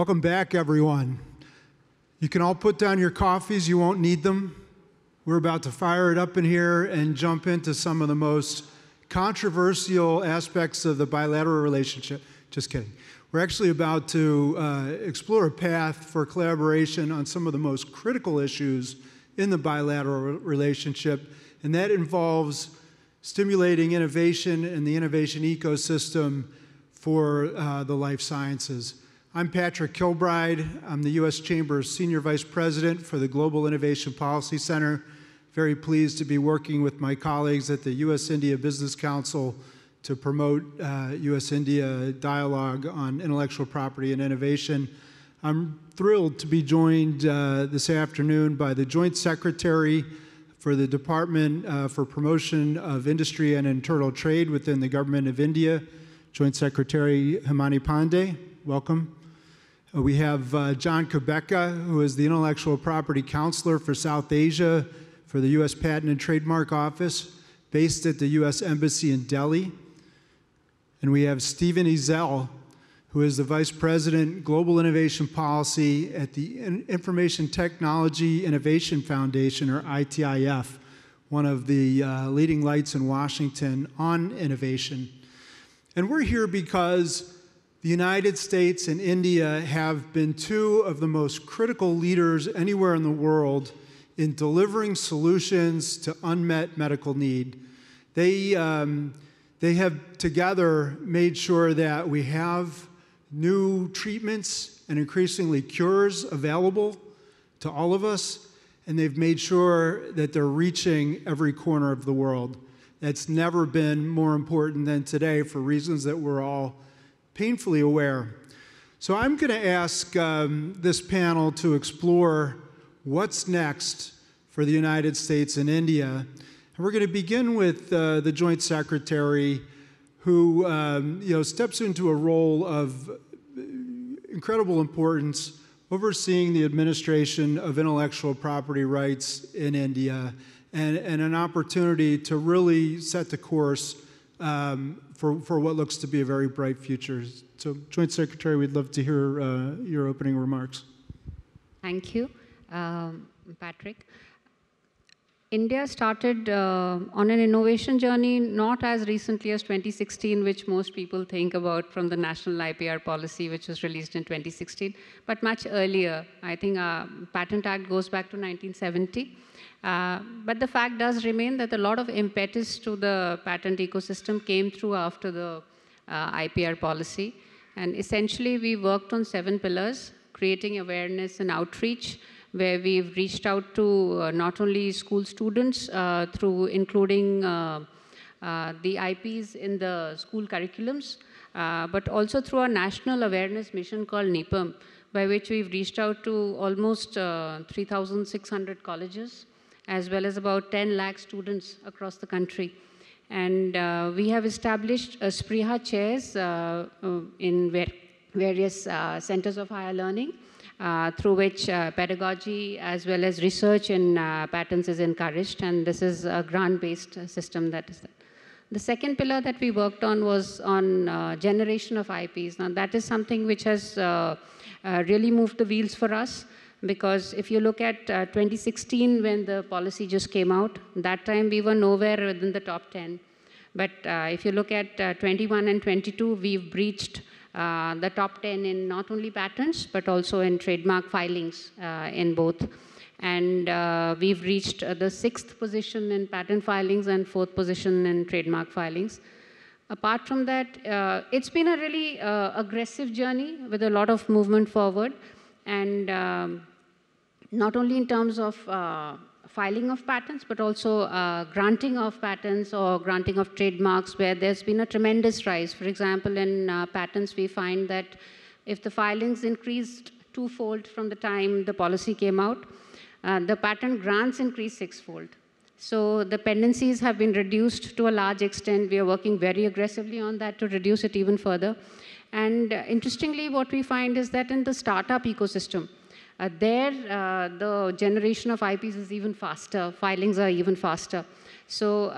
Welcome back, everyone. You can all put down your coffees. You won't need them. We're about to fire it up in here and jump into some of the most controversial aspects of the bilateral relationship. Just kidding. We're actually about to explore a path for collaboration on some of the most critical issues in the bilateral relationship, and that involves stimulating innovation in the innovation ecosystem for the life sciences. I'm Patrick Kilbride. I'm the U.S. Chamber's Senior Vice President for the Global Innovation Policy Center. Very pleased to be working with my colleagues at the U.S.-India Business Council to promote U.S.-India dialogue on intellectual property and innovation. I'm thrilled to be joined this afternoon by the Joint Secretary for the Department for Promotion of Industry and Internal Trade within the Government of India, Joint Secretary Himani Pandey. Welcome. We have John Kubeka, who is the Intellectual Property Counselor for South Asia for the U.S. Patent and Trademark Office, based at the U.S. Embassy in Delhi. And we have Stephen Ezell, who is the Vice President, Global Innovation Policy at the Information Technology Innovation Foundation, or ITIF, one of the leading lights in Washington on innovation. And we're here because the United States and India have been two of the most critical leaders anywhere in the world in delivering solutions to unmet medical need. They have together made sure that we have new treatments and increasingly cures available to all of us, and they've made sure that they're reaching every corner of the world. That's never been more important than today for reasons that we're all painfully aware. So I'm going to ask this panel to explore what's next for the United States and India. And we're going to begin with the Joint Secretary, who steps into a role of incredible importance overseeing the administration of intellectual property rights in India, and an opportunity to really set the course for what looks to be a very bright future. So, Joint Secretary, we'd love to hear your opening remarks. Thank you, Patrick. India started on an innovation journey not as recently as 2016, which most people think about from the National IPR policy, which was released in 2016, but much earlier. I think our Patent Act goes back to 1970. But the fact does remain that a lot of impetus to the patent ecosystem came through after the IPR policy. And essentially, we worked on 7 pillars: creating awareness and outreach, where we've reached out to not only school students through including the IPs in the school curriculums, but also through our national awareness mission called NEPM, by which we've reached out to almost 3,600 colleges, as well as about 10 lakh students across the country. And we have established SPRIHA chairs in various centers of higher learning, through which pedagogy as well as research in patents is encouraged, and this is a grant-based system that is there. The second pillar that we worked on was on generation of IPs. Now that is something which has really moved the wheels for us, because if you look at 2016, when the policy just came out, that time we were nowhere within the top 10. But if you look at 21 and 22, we've breached the top 10 in not only patents, but also in trademark filings in both. And we've reached the 6th position in patent filings and 4th position in trademark filings. Apart from that, it's been a really aggressive journey with a lot of movement forward. And not only in terms of filing of patents, but also granting of patents or granting of trademarks, where there's been a tremendous rise. For example, in patents, we find that if the filings increased 2-fold from the time the policy came out, the patent grants increased 6-fold. So the pendencies have been reduced to a large extent. We are working very aggressively on that to reduce it even further. And interestingly, what we find is that in the startup ecosystem, the generation of IPs is even faster. Filings are even faster. So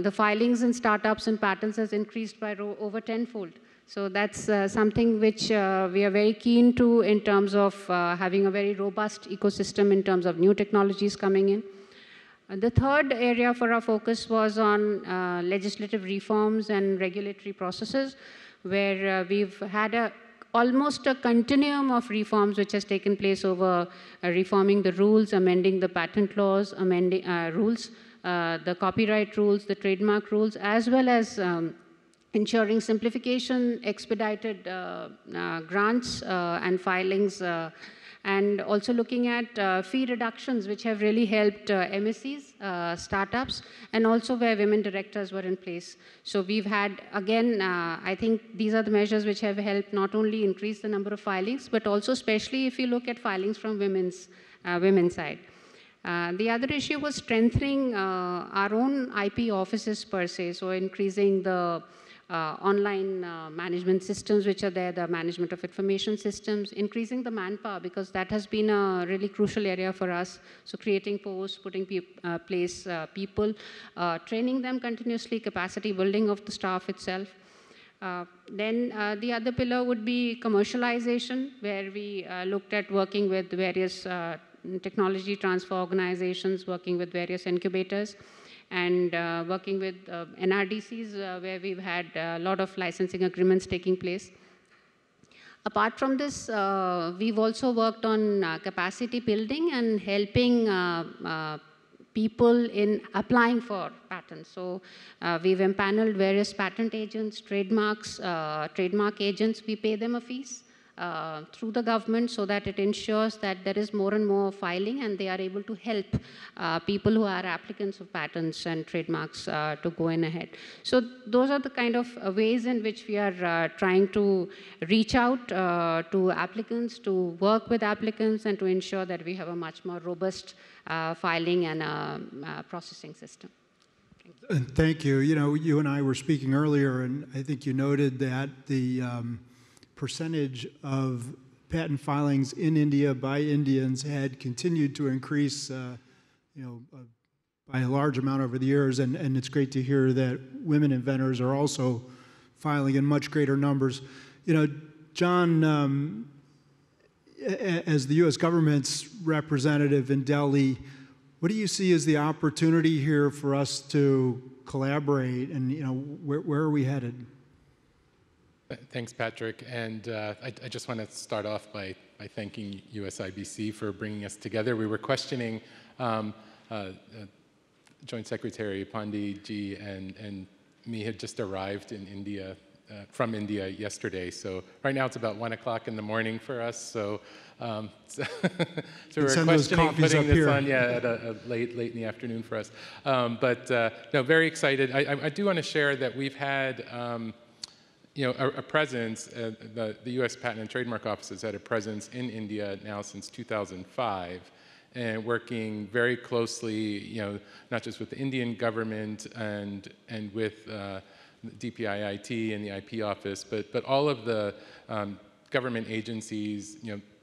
the filings in startups and patents has increased by over 10-fold. So that's something which we are very keen to in terms of having a very robust ecosystem in terms of new technologies coming in. The third area for our focus was on legislative reforms and regulatory processes, where we've had almost a continuum of reforms which has taken place over reforming the rules, amending the patent laws, amending rules, the copyright rules, the trademark rules, as well as ensuring simplification, expedited grants and filings, and also looking at fee reductions, which have really helped MSCs, startups, and also where women directors were in place. So we've had, again, I think these are the measures which have helped not only increase the number of filings, but also especially if you look at filings from women's side. The other issue was strengthening our own IP offices per se, so increasing the online management systems which are there, the management of information systems, increasing the manpower, because that has been a really crucial area for us. So creating posts, putting place people, training them continuously, capacity building of the staff itself. Then the other pillar would be commercialization, where we looked at working with various technology transfer organizations, working with various incubators, and working with NRDCs, where we've had a lot of licensing agreements taking place. Apart from this, we've also worked on capacity building and helping people in applying for patents. So we've empaneled various patent agents, trademark agents. We pay them a fees through the government so that it ensures that there is more and more filing and they are able to help people who are applicants of patents and trademarks to go in ahead. So those are the kind of ways in which we are trying to reach out to applicants, to work with applicants, and to ensure that we have a much more robust filing and processing system. Thank you. You know, you and I were speaking earlier, and I think you noted that the percentage of patent filings in India by Indians had continued to increase, by a large amount over the years, and it's great to hear that women inventors are also filing in much greater numbers. You know, John, as the U.S. government's representative in Delhi, what do you see as the opportunity here for us to collaborate, and where are we headed? Thanks, Patrick. And I just want to start off by thanking USIBC for bringing us together. We were questioning Joint Secretary Pandey ji and me had just arrived in India, from India yesterday. So right now it's about 1 o'clock in the morning for us. So, so we're questioning putting this on at a late in the afternoon for us. No, very excited. I do want to share that we've had a presence, the U.S. Patent and Trademark Office has had a presence in India now since 2005, and working very closely, not just with the Indian government and with DPIIT and the IP office, but all of the government agencies,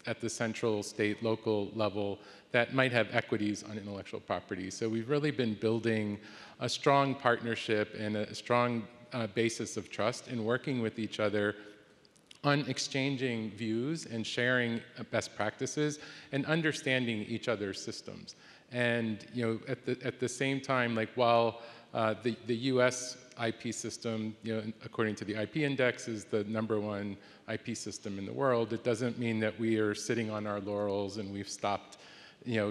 at the central, state, local level that might have equities on intellectual property. So we've really been building a strong partnership and a strong basis of trust in working with each other on exchanging views and sharing best practices and understanding each other's systems. And at the same time, like while the U.S. IP system, according to the IP Index, is the #1 IP system in the world, it doesn't mean that we are sitting on our laurels and we've stopped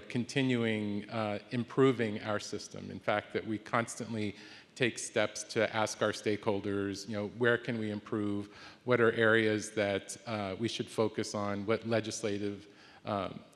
continuing improving our system. In fact, that we constantly take steps to ask our stakeholders, where can we improve? What are areas that we should focus on? What legislative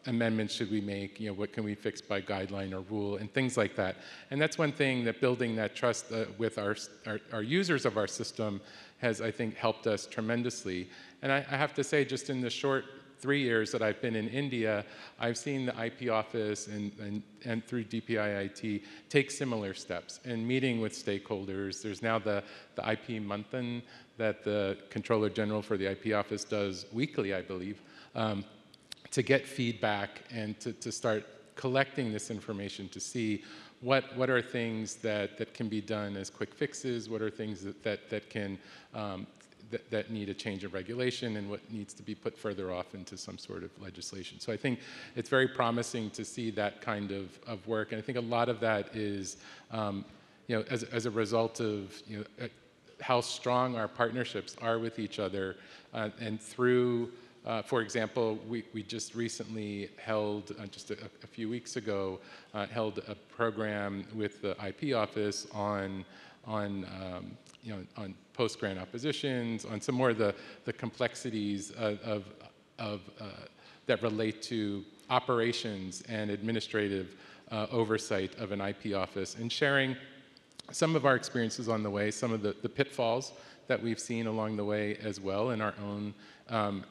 amendments should we make? What can we fix by guideline or rule, and things like that. And that's one thing that building that trust with our users of our system has, I think, helped us tremendously. And I have to say, just in the short 3 years that I've been in India, I've seen the IP office and through DPIIT take similar steps in meeting with stakeholders. There's now the IP Manthan that the Controller General for the IP office does weekly, I believe, to get feedback and to start collecting this information to see what are things that can be done as quick fixes, what are things that can that need a change of regulation and what needs to be put further off into some sort of legislation. So I think it's very promising to see that kind of work, and I think a lot of that is, as a result of how strong our partnerships are with each other, and through, for example, we just recently held, just a few weeks ago, held a program with the IP office on post-grant oppositions, on some more of the complexities that relate to operations and administrative oversight of an IP office, and sharing some of our experiences on the way, some of the pitfalls that we've seen along the way as well in our own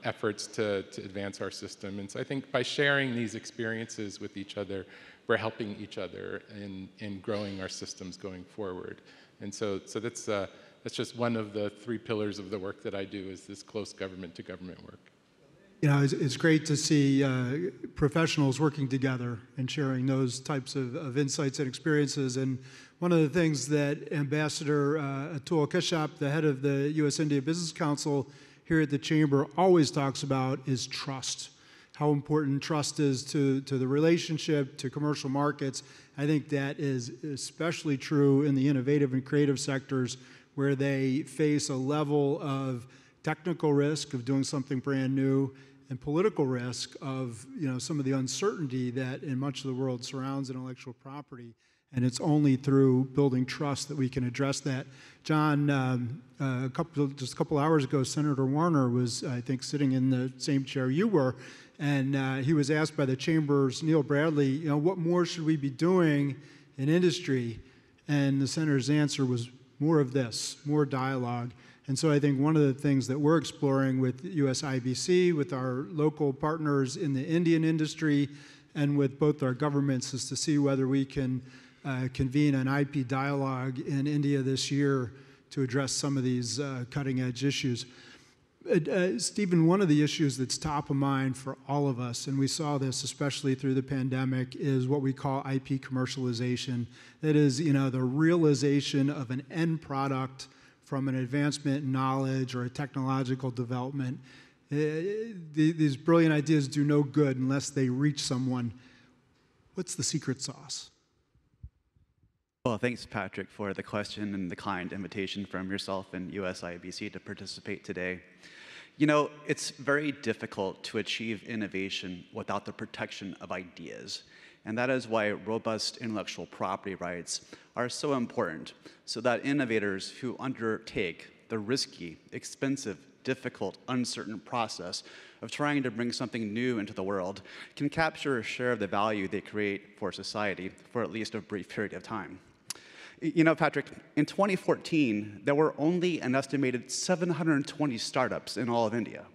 efforts to advance our system. And so I think by sharing these experiences with each other, we're helping each other in growing our systems going forward. And so that's just one of the 3 pillars of the work that I do, is this close government-to-government work. It's great to see professionals working together and sharing those types of insights and experiences. And one of the things that Ambassador Atul Kashyap, the head of the U.S.-India Business Council here at the Chamber, always talks about is trust. How important trust is to the relationship, to commercial markets. I think that is especially true in the innovative and creative sectors, where they face a level of technical risk of doing something brand new, and political risk of some of the uncertainty that in much of the world surrounds intellectual property. And it's only through building trust that we can address that. John, just a couple hours ago, Senator Warner was, I think, sitting in the same chair you were, and he was asked by the Chamber's Neil Bradley, what more should we be doing in industry? And the senator's answer was more of this, more dialogue. And so I think one of the things that we're exploring with US IBC, with our local partners in the Indian industry, and with both our governments, is to see whether we can convene an IP dialogue in India this year to address some of these cutting-edge issues. Stephen, one of the issues that's top of mind for all of us, and we saw this especially through the pandemic, is what we call IP commercialization. That is, the realization of an end product from an advancement in knowledge or a technological development. These brilliant ideas do no good unless they reach someone. What's the secret sauce? Well, thanks, Patrick, for the question and the kind invitation from yourself and US IBC to participate today. It's very difficult to achieve innovation without the protection of ideas. And that is why robust intellectual property rights are so important, so that innovators who undertake the risky, expensive, difficult, uncertain process of trying to bring something new into the world can capture a share of the value they create for society for at least a brief period of time. Patrick, in 2014, there were only an estimated 720 startups in all of India.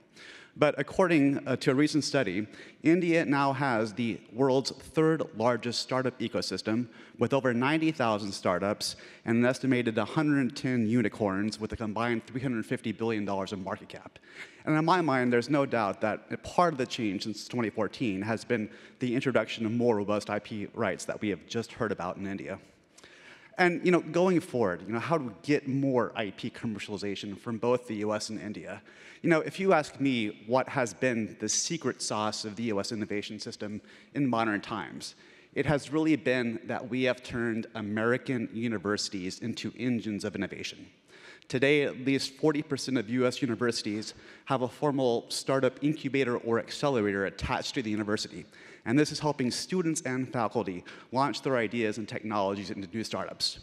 But according to a recent study, India now has the world's 3rd largest startup ecosystem, with over 90,000 startups and an estimated 110 unicorns with a combined $350 billion in market cap. And in my mind, there's no doubt that part of the change since 2014 has been the introduction of more robust IP rights that we have just heard about in India. And going forward, how do we get more IP commercialization from both the US and India? If you ask me what has been the secret sauce of the US innovation system in modern times, it has really been that we have turned American universities into engines of innovation. Today, at least 40% of US universities have a formal startup incubator or accelerator attached to the university. And this is helping students and faculty launch their ideas and technologies into new startups.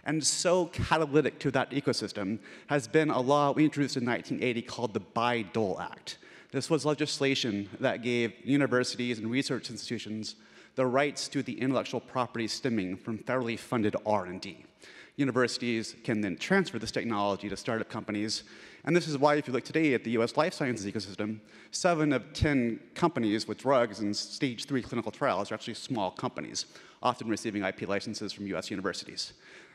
And so catalytic to that ecosystem has been a law we introduced in 1980 called the Bayh-Dole Act. This was legislation that gave universities and research institutions the rights to the intellectual property stemming from federally funded R&D. Universities can then transfer this technology to startup companies. And this is why, if you look today at the US life sciences ecosystem, 7 of 10 companies with drugs in stage 3 clinical trials are actually small companies, often receiving IP licenses from US universities.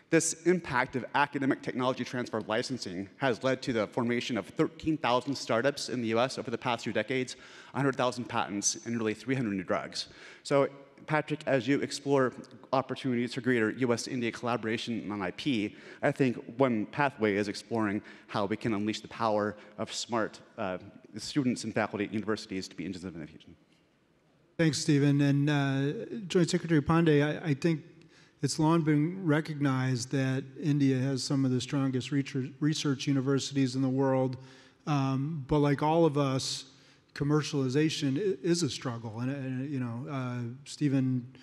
This impact of academic technology transfer licensing has led to the formation of 13,000 startups in the US over the past 2 decades, 100,000 patents, and nearly 300 new drugs. So Patrick, as you explore opportunities for greater US-India collaboration on IP, I think one pathway is exploring how we can unleash the power of smart students and faculty at universities to be engines of innovation. Thanks, Stephen. And Joint Secretary Pandey, I think it's long been recognized that India has some of the strongest research universities in the world. But like all of us, commercialization is a struggle. And Stephen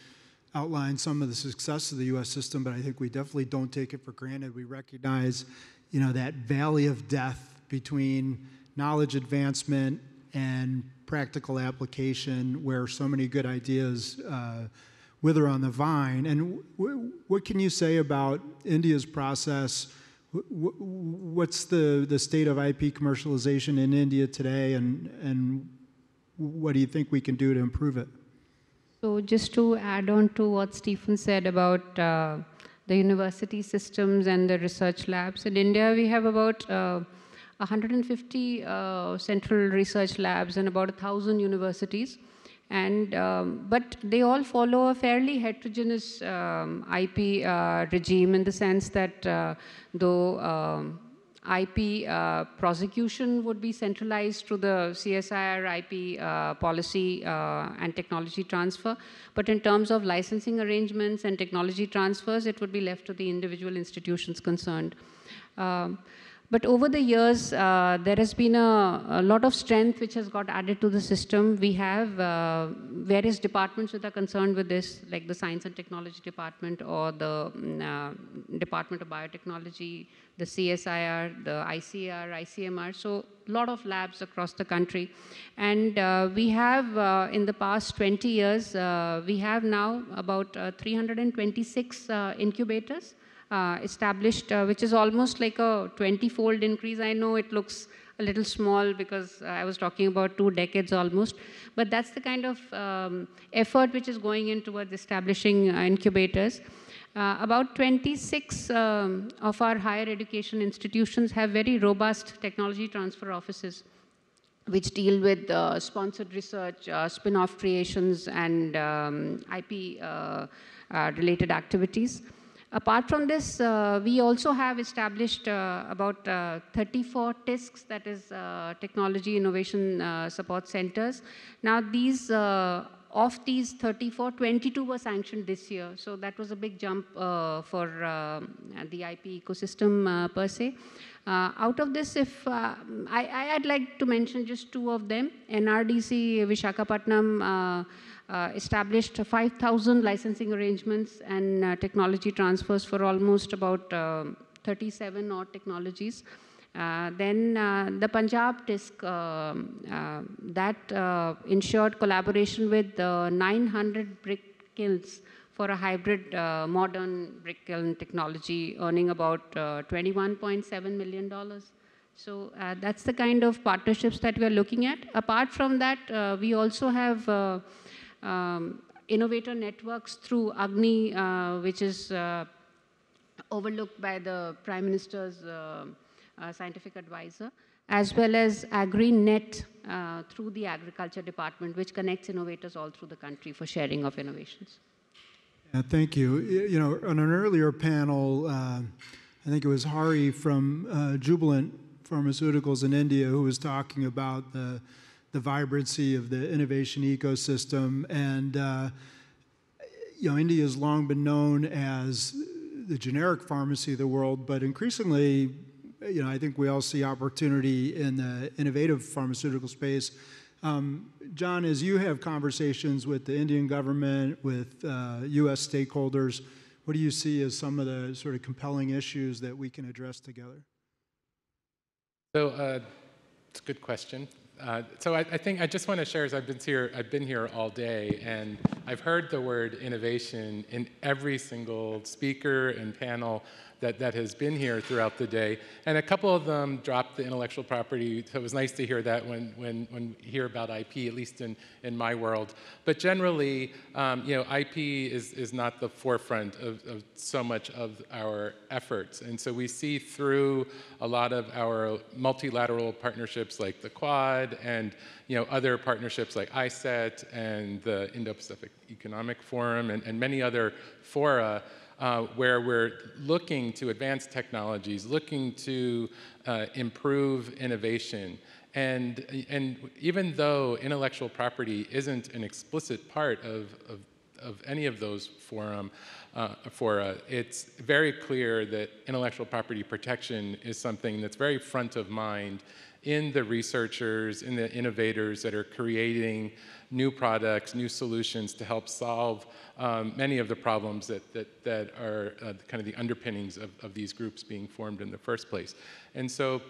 outlined some of the success of the U.S. system, but I think we definitely don't take it for granted. We recognize, that valley of death between knowledge advancement and practical application, where so many good ideas wither on the vine. And what can you say about India's process? What's the state of IP commercialization in India today, and what do you think we can do to improve it? So just to add on to what Stephen said about the university systems and the research labs, in India we have about 150 central research labs and about 1,000 universities. And but they all follow a fairly heterogeneous IP regime, in the sense that though IP prosecution would be centralized through the CSIR IP policy and technology transfer, but in terms of licensing arrangements and technology transfers, it would be left to the individual institutions concerned. But over the years, there has been a lot of strength which has got added to the system. We have various departments that are concerned with this, like the Science and Technology Department or the Department of Biotechnology, the CSIR, the ICAR, ICMR. So a lot of labs across the country. And we have, in the past 20 years, we have now about 326 incubators established, which is almost like a 20-fold increase. I know it looks a little small because I was talking about 2 decades almost, but that's the kind of effort which is going in towards establishing incubators. About 26 of our higher education institutions have very robust technology transfer offices, which deal with sponsored research, spin-off creations, and IP related activities. Apart from this, we also have established about 34 TISCs, that is Technology Innovation Support Centers. Now these, of these 34, 22 were sanctioned this year. So that was a big jump for the IP ecosystem per se. Out of this, if I'd like to mention just 2 of them. NRDC Visakhapatnam established 5,000 licensing arrangements and technology transfers for almost about 37 odd technologies. Then the Punjab TISC, that ensured collaboration with 900 brick kilns for a hybrid modern brick kiln technology, earning about $21.7 million. So that's the kind of partnerships that we are looking at. Apart from that, we also have innovator networks through Agni, which is overlooked by the Prime Minister's scientific advisor, as well as AgriNet through the Agriculture Department, which connects innovators all through the country for sharing of innovations. Yeah, thank you. On an earlier panel, I think it was Hari from Jubilant Pharmaceuticals in India who was talking about the vibrancy of the innovation ecosystem. And India has long been known as the generic pharmacy of the world, but increasingly, I think we all see opportunity in the innovative pharmaceutical space. John, as you have conversations with the Indian government, with U.S. stakeholders, what do you see as some of the sort of compelling issues that we can address together? So it's a good question. So I think I just want to share, as I've been here all day, and I've heard the word innovation in every single speaker and panel that has been here throughout the day, and a couple of them dropped the intellectual property, so it was nice to hear that when you hear about IP, at least in my world. But generally, IP is not the forefront of so much of our efforts, and so we see through a lot of our multilateral partnerships like the Quad and other partnerships like ISET and the Indo-Pacific Economic Forum and many other fora where we're looking to advance technologies, looking to improve innovation. And even though intellectual property isn't an explicit part of any of those fora, it's very clear that intellectual property protection is something that's very front of mind in the researchers, in the innovators that are creating new products, new solutions to help solve many of the problems that are kind of the underpinnings of these groups being formed in the first place. And so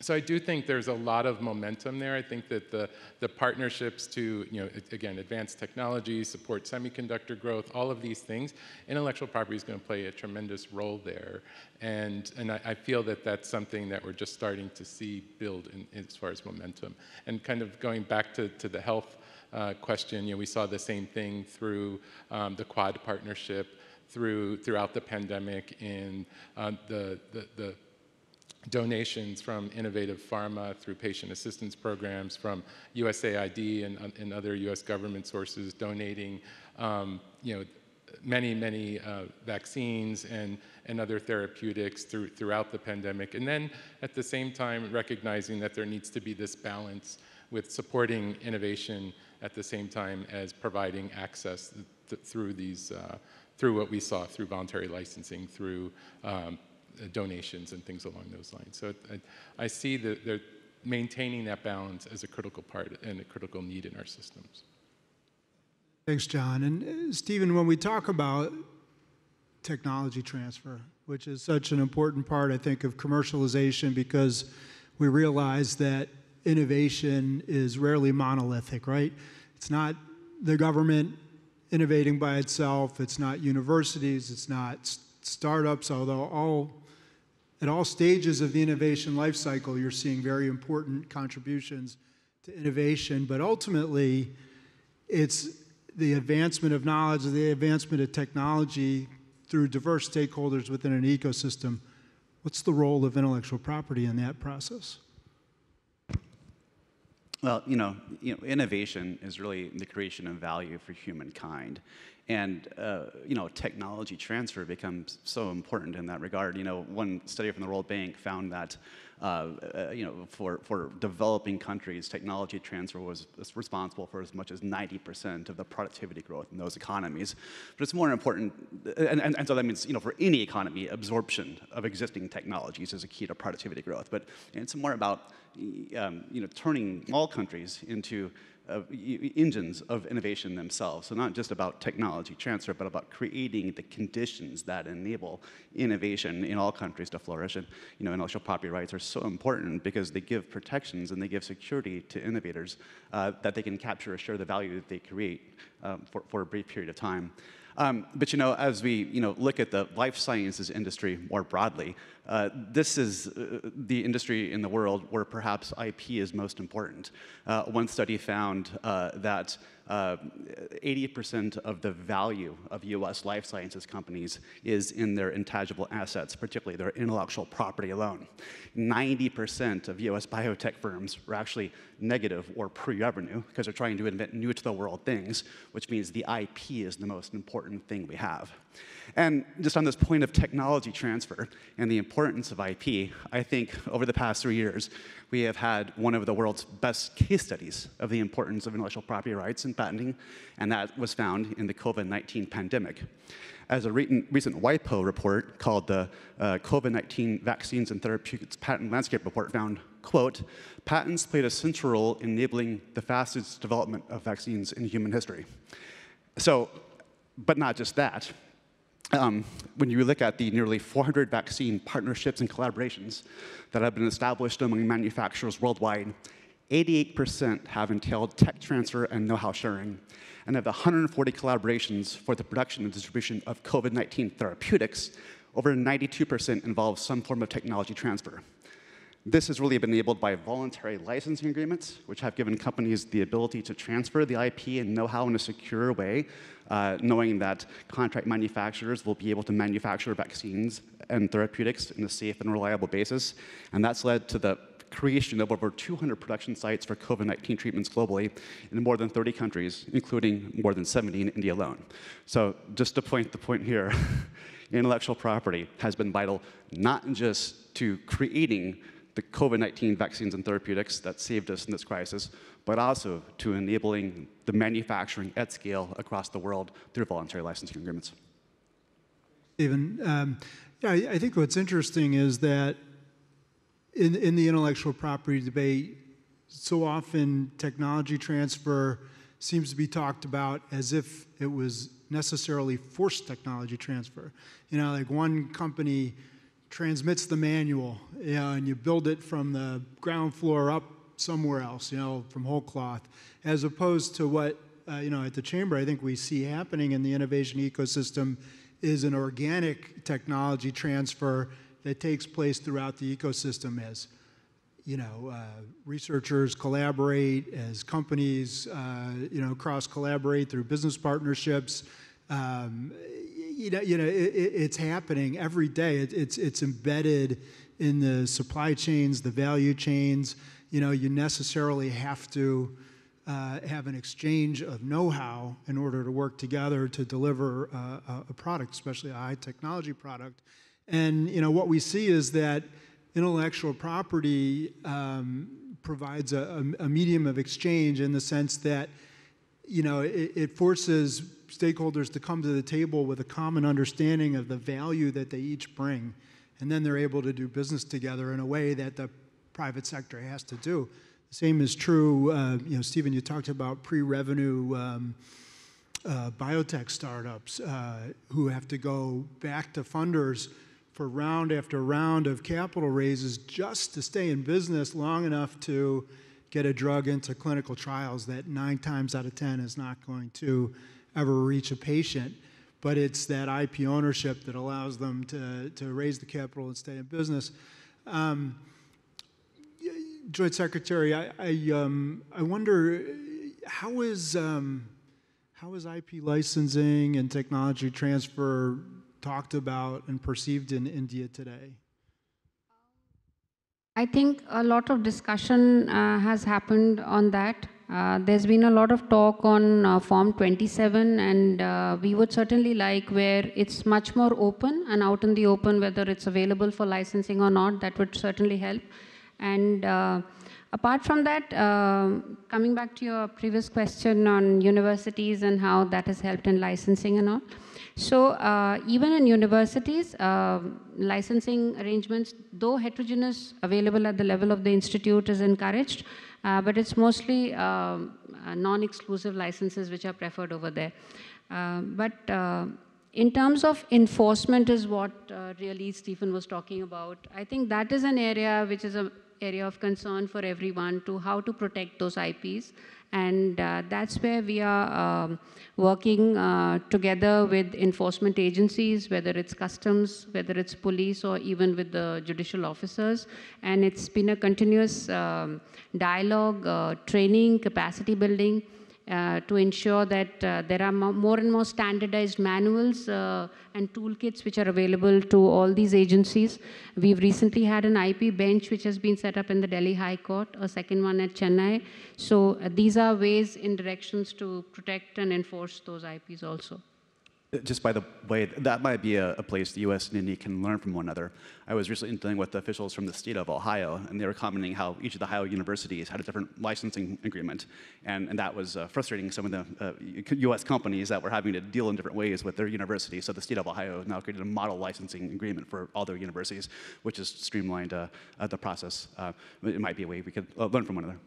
I do think there's a lot of momentum there. I think that the partnerships to, again, advance technology, support semiconductor growth, all of these things, intellectual property is going to play a tremendous role there. And I feel that that's something that we're just starting to see build as far as momentum. And kind of going back to the health question, we saw the same thing through the Quad partnership, throughout the pandemic in the donations from innovative pharma through patient assistance programs, from USAID and other US government sources donating many vaccines and other therapeutics throughout the pandemic. And then at the same time recognizing that there needs to be this balance with supporting innovation at the same time as providing access through these, through what we saw, through voluntary licensing, through donations and things along those lines. So I see that they're maintaining that balance as a critical part and a critical need in our systems. Thanks, John. And Stephen, when we talk about technology transfer, which is such an important part, I think, of commercialization, because we realize that innovation is rarely monolithic, right? It's not the government innovating by itself. It's not universities. It's not startups, although at all stages of the innovation life cycle, you're seeing very important contributions to innovation. But ultimately, it's the advancement of knowledge, the advancement of technology through diverse stakeholders within an ecosystem. What's the role of intellectual property in that process? Well, innovation is really the creation of value for humankind. And, technology transfer becomes so important in that regard. One study from the World Bank found that, for developing countries, technology transfer was responsible for as much as 90% of the productivity growth in those economies. But it's more important, and so that means, for any economy, absorption of existing technologies is a key to productivity growth. But it's more about, turning all countries into engines of innovation themselves. So not just about technology transfer, but about creating the conditions that enable innovation in all countries to flourish. And intellectual property rights are so important because they give protections and they give security to innovators that they can capture or share the value that they create for a brief period of time. But as we look at the life sciences industry more broadly, this is the industry in the world where perhaps IP is most important. One study found that 80% of the value of US life sciences companies is in their intangible assets, particularly their intellectual property alone. 90% of US biotech firms are actually negative or pre-revenue because they're trying to invent new to the world things, which means the IP is the most important thing we have. And just on this point of technology transfer and the importance of IP, I think over the past 3 years, we have had one of the world's best case studies of the importance of intellectual property rights and patenting, and that was found in the COVID-19 pandemic. As a recent WIPO report called the COVID-19 Vaccines and Therapeutics Patent Landscape Report found, quote, patents played a central role in enabling the fastest development of vaccines in human history. So, but not just that. When you look at the nearly 400 vaccine partnerships and collaborations that have been established among manufacturers worldwide, 88% have entailed tech transfer and know-how sharing. And of the 140 collaborations for the production and distribution of COVID-19 therapeutics, over 92% involve some form of technology transfer. This has really been enabled by voluntary licensing agreements, which have given companies the ability to transfer the IP and know-how in a secure way, knowing that contract manufacturers will be able to manufacture vaccines and therapeutics in a safe and reliable basis. And that's led to the creation of over 200 production sites for COVID-19 treatments globally in more than 30 countries, including more than 70 in India alone. So just to point the point here, intellectual property has been vital not just to creating the COVID-19 vaccines and therapeutics that saved us in this crisis, but also to enabling the manufacturing at scale across the world through voluntary licensing agreements. Stephen, yeah, I think what's interesting is that in the intellectual property debate, so often technology transfer seems to be talked about as if it was necessarily forced technology transfer. You know, like one company transmits the manual, you know, and you build it from the ground floor up somewhere else, you know, from whole cloth, as opposed to what, you know, at the Chamber I think we see happening in the innovation ecosystem is an organic technology transfer that takes place throughout the ecosystem as, you know, researchers collaborate, as companies, you know, cross-collaborate through business partnerships. It's happening every day. It's embedded in the supply chains, the value chains. You know, you necessarily have to have an exchange of know-how in order to work together to deliver a product, especially a high technology product. And you know, what we see is that intellectual property provides a medium of exchange in the sense that, you know, it forces stakeholders to come to the table with a common understanding of the value that they each bring, and then they're able to do business together in a way that the private sector has to do. The same is true, you know, Stephen, you talked about pre-revenue biotech startups who have to go back to funders for round after round of capital raises just to stay in business long enough to get a drug into clinical trials that 9 times out of 10 is not going to ever reach a patient. But it's that IP ownership that allows them to raise the capital and stay in business. Joint Secretary, I wonder, how is IP licensing and technology transfer talked about and perceived in India today? I think a lot of discussion has happened on that. There's been a lot of talk on Form 27, and we would certainly like where it's much more open and out in the open, whether it's available for licensing or not. That would certainly help. And apart from that, coming back to your previous question on universities and how that has helped in licensing and all. So even in universities, licensing arrangements, though heterogeneous, available at the level of the institute is encouraged, but it's mostly non-exclusive licenses which are preferred over there. But in terms of enforcement is what really Stephen was talking about. I think that is an area which is an area of concern for everyone, to how to protect those IPs. And that's where we are working together with enforcement agencies, whether it's customs, whether it's police, or even with the judicial officers. And it's been a continuous dialogue, training, capacity building, to ensure that there are more and more standardized manuals and toolkits which are available to all these agencies. We've recently had an IP bench which has been set up in the Delhi High Court, a second one at Chennai. So these are ways in directions to protect and enforce those IPs also. Just by the way, that might be a place the US and India can learn from one another. I was recently dealing with officials from the state of Ohio, and they were commenting how each of the Ohio universities had a different licensing agreement. And that was frustrating some of the US companies that were having to deal in different ways with their universities. So the state of Ohio has now created a model licensing agreement for all their universities, which has streamlined the process. It might be a way we could learn from one another.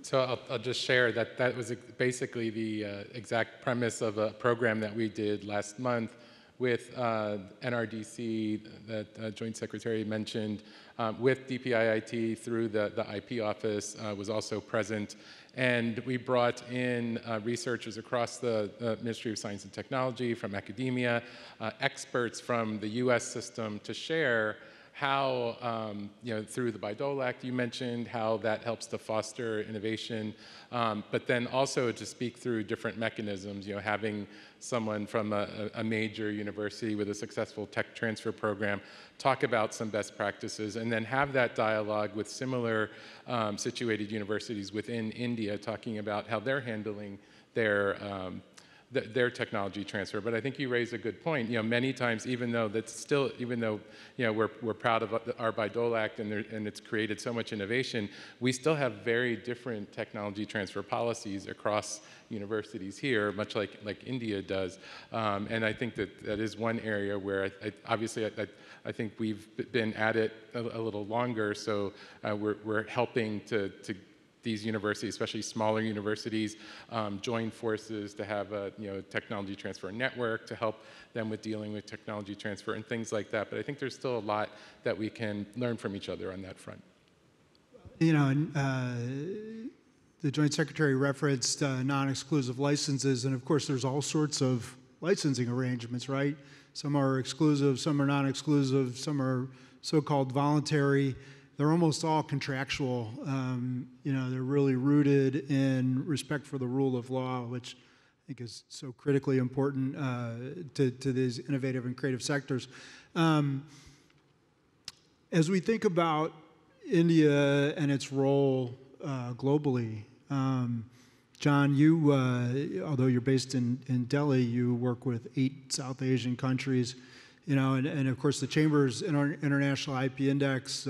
So I'll just share that that was basically the exact premise of a program that we did last month with NRDC that Joint Secretary mentioned, with DPIIT through the IP office was also present. And we brought in researchers across the Ministry of Science and Technology, from academia, experts from the US system to share how, through the Bayh-Dole Act you mentioned, how that helps to foster innovation, but then also to speak through different mechanisms, having someone from a major university with a successful tech transfer program talk about some best practices, and then have that dialogue with similar situated universities within India talking about how they're handling their technology transfer. But I think you raise a good point. Many times, even though we're proud of our Bayh-Dole Act and it's created so much innovation, we still have very different technology transfer policies across universities here, much like India does. And I think that is one area where I think we've been at it a little longer. So we're helping to these universities, especially smaller universities, join forces to have a technology transfer network to help them with dealing with technology transfer and things like that. But I think there's still a lot that we can learn from each other on that front. The Joint Secretary referenced non-exclusive licenses, and of course there's all sorts of licensing arrangements, right? Some are exclusive, some are non-exclusive, some are so-called voluntary. They're almost all contractual. They're really rooted in respect for the rule of law, which I think is so critically important to these innovative and creative sectors. As we think about India and its role globally, John, you, although you're based in Delhi, you work with 8 South Asian countries, and of course the Chamber's International IP Index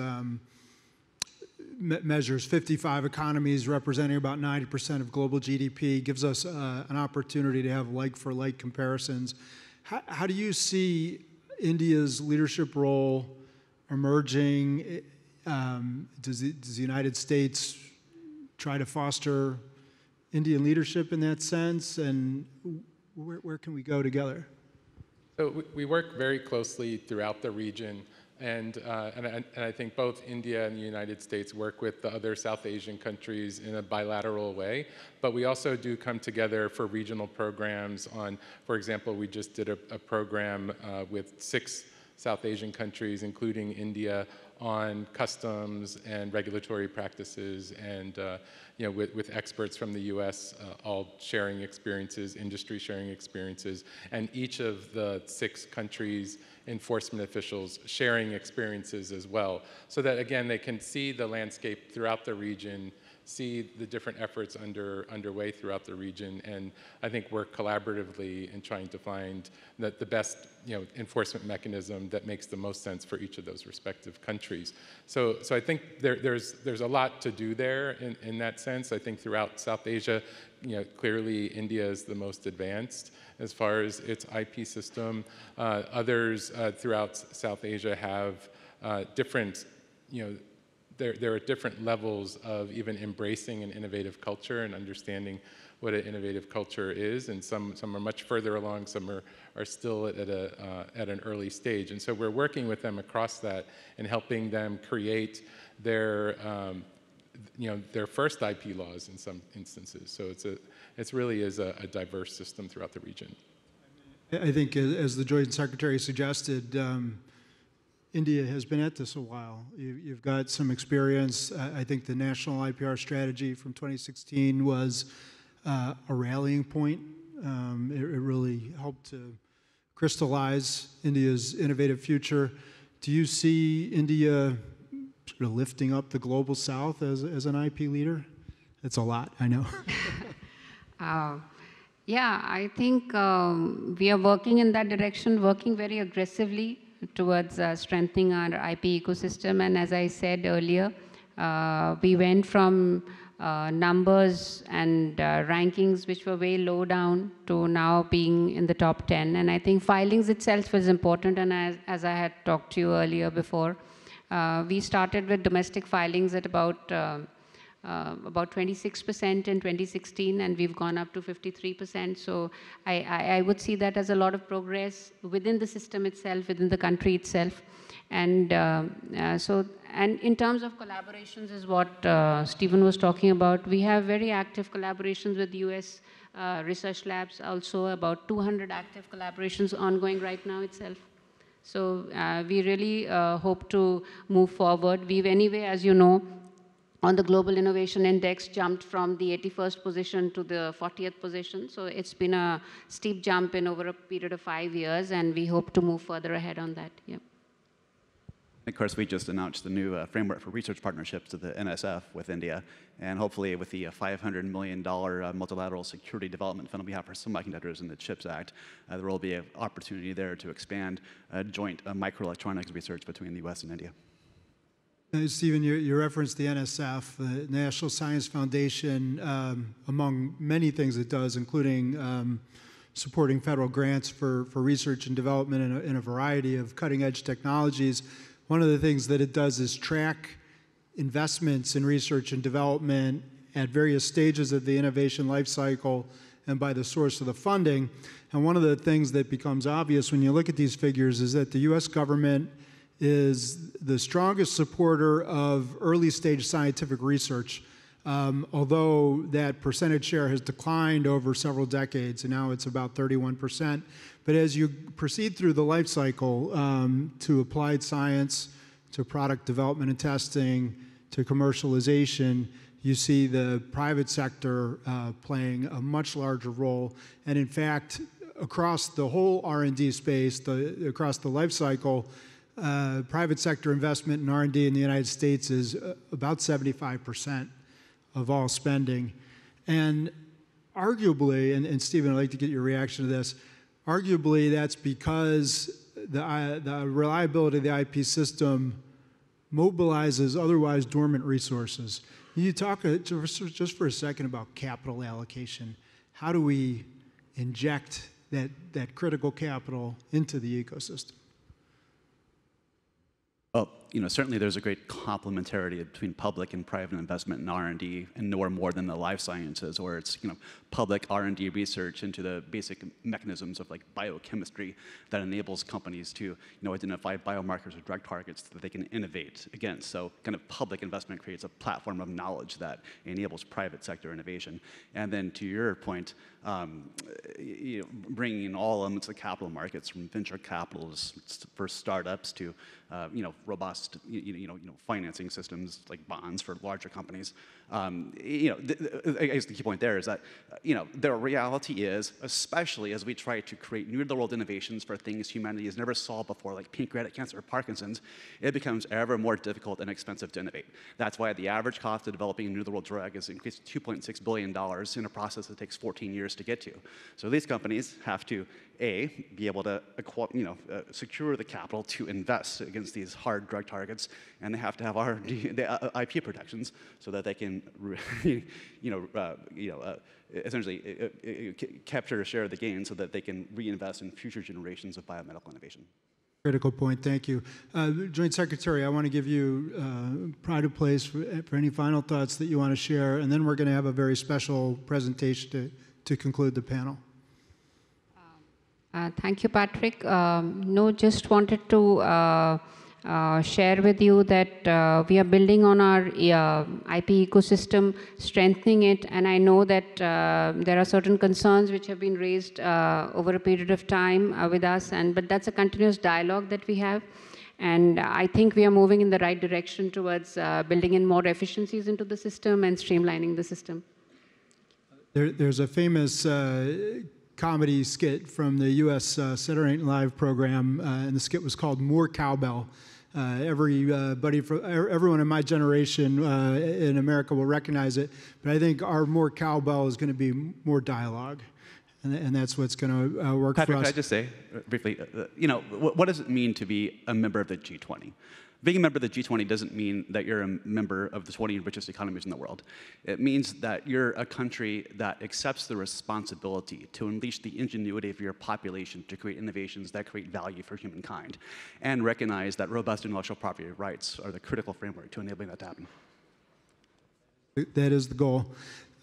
measures 55 economies representing about 90% of global GDP, gives us an opportunity to have like-for-like comparisons. How do you see India's leadership role emerging? Does the United States try to foster Indian leadership in that sense, and where can we go together? So we work very closely throughout the region. And I think both India and the United States work with the other South Asian countries in a bilateral way. But we also do come together for regional programs on, for example, we just did a program with 6 South Asian countries, including India, on customs and regulatory practices, and with experts from the U.S. All sharing experiences, industry sharing experiences, and each of the 6 countries' enforcement officials sharing experiences as well, so that again they can see the landscape throughout the region, see the different efforts underway throughout the region, and I think work collaboratively in trying to find the best enforcement mechanism that makes the most sense for each of those respective countries. So I think there's a lot to do there in that sense. I think throughout South Asia, clearly India is the most advanced as far as its IP system. Others throughout South Asia have different, there are different levels of even embracing an innovative culture and understanding what an innovative culture is, and some are much further along, some are still at an early stage. And so we're working with them across that and helping them create their first IP laws in some instances. So it really is a diverse system throughout the region. I think, as the Joint Secretary suggested, India has been at this a while. You've got some experience. I think the National IPR Strategy from 2016 was a rallying point. It really helped to crystallize India's innovative future. Do you see India sort of lifting up the global South as an IP leader? It's a lot, I know. Yeah, I think we are working in that direction, working very aggressively towards strengthening our IP ecosystem. And as I said earlier, we went from numbers and rankings which were way low down to now being in the top 10. And I think filings itself is important. And as I had talked to you earlier before, we started with domestic filings at about 26% in 2016, and we've gone up to 53%. So I would see that as a lot of progress within the system itself, within the country itself. And and in terms of collaborations is what Stephen was talking about. We have very active collaborations with US research labs, also about 200 active collaborations ongoing right now itself. So we really hope to move forward. We've anyway, as you know, on the Global Innovation Index, jumped from the 81st position to the 40th position. So it's been a steep jump in over a period of 5 years, and we hope to move further ahead on that. Yeah. Of course, we just announced the new framework for research partnerships to the NSF with India, and hopefully with the $500 million multilateral security development fund we have for semiconductors in the CHIPS Act, there will be an opportunity there to expand joint microelectronics research between the US and India. Stephen, you referenced the NSF, the National Science Foundation, among many things it does, including supporting federal grants for research and development in a variety of cutting-edge technologies. One of the things that it does is track investments in research and development at various stages of the innovation life cycle and by the source of the funding. And one of the things that becomes obvious when you look at these figures is that the US government is the strongest supporter of early stage scientific research, although that percentage share has declined over several decades, and now it's about 31%. But as you proceed through the life cycle to applied science, to product development and testing, to commercialization, you see the private sector playing a much larger role. And in fact, across the whole R&D space, across the life cycle, private sector investment in R&D in the United States is about 75% of all spending. And arguably, and Stephen, I'd like to get your reaction to this, arguably that's because the reliability of the IP system mobilizes otherwise dormant resources. Can you talk just for a second about capital allocation? How do we inject that critical capital into the ecosystem? Well, certainly there's a great complementarity between public and private investment in R&D, and nowhere more than the life sciences, where it's public R&D research into the basic mechanisms of like biochemistry that enables companies to identify biomarkers or drug targets that they can innovate against. So kind of public investment creates a platform of knowledge that enables private sector innovation. And then to your point, bringing in all elements of the capital markets, from venture capitalists for startups to robust financing systems like bonds for larger companies. I guess the key point there is that the reality is, especially as we try to create new-to-the-world innovations for things humanity has never solved before, like pancreatic cancer or Parkinson's, it becomes ever more difficult and expensive to innovate. That's why the average cost of developing a new-to-the-world drug is increased to $2.6 billion in a process that takes 14 years to get to. So these companies have to, A, be able to secure the capital to invest against these hard drug targets, and they have to have IP protections so that they can, essentially capture a share of the gain so that they can reinvest in future generations of biomedical innovation. Critical point, thank you. Joint Secretary, I want to give you pride of place for any final thoughts that you want to share, and then we're going to have a very special presentation to conclude the panel. Thank you, Patrick. Just wanted to share with you that we are building on our IP ecosystem, strengthening it, and I know that there are certain concerns which have been raised over a period of time with us, but that's a continuous dialogue that we have. And I think we are moving in the right direction towards building in more efficiencies into the system and streamlining the system. There's a famous comedy skit from the U.S. Saturday Night Live program, and the skit was called More Cowbell. Everyone in my generation in America will recognize it, but I think our More Cowbell is going to be more dialogue, and that's what's going to work Patrick, for us. Can I just say briefly, what does it mean to be a member of the G20? Being a member of the G20 doesn't mean that you're a member of the 20 richest economies in the world. It means that you're a country that accepts the responsibility to unleash the ingenuity of your population to create innovations that create value for humankind, and recognize that robust intellectual property rights are the critical framework to enabling that to happen. That is the goal.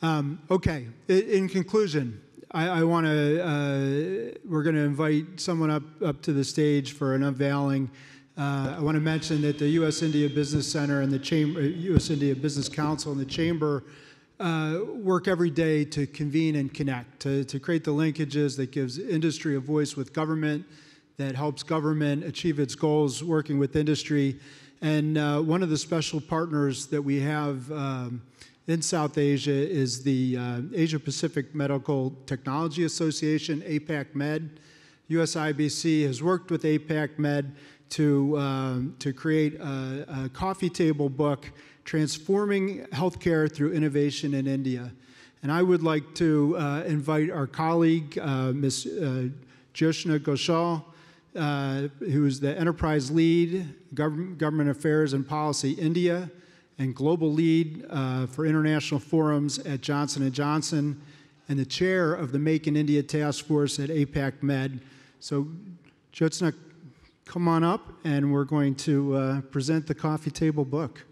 Okay, in conclusion, I want to, we're going to invite someone up to the stage for an unveiling. I want to mention that the U.S.-India Business Center and the U.S.-India Business Council and the Chamber work every day to convene and connect, to create the linkages that gives industry a voice with government, that helps government achieve its goals working with industry. And one of the special partners that we have in South Asia is the Asia Pacific Medical Technology Association, APAC Med. USIBC has worked with APAC Med to create a coffee table book, Transforming Healthcare Through Innovation in India. And I would like to invite our colleague, Ms. Joshna Ghoshal, who is the Enterprise Lead, Government Affairs and Policy India, and Global Lead for International Forums at Johnson & Johnson, and the Chair of the Make in India Task Force at APAC Med. So, Joshna, come on up, and we're going to present the coffee table book.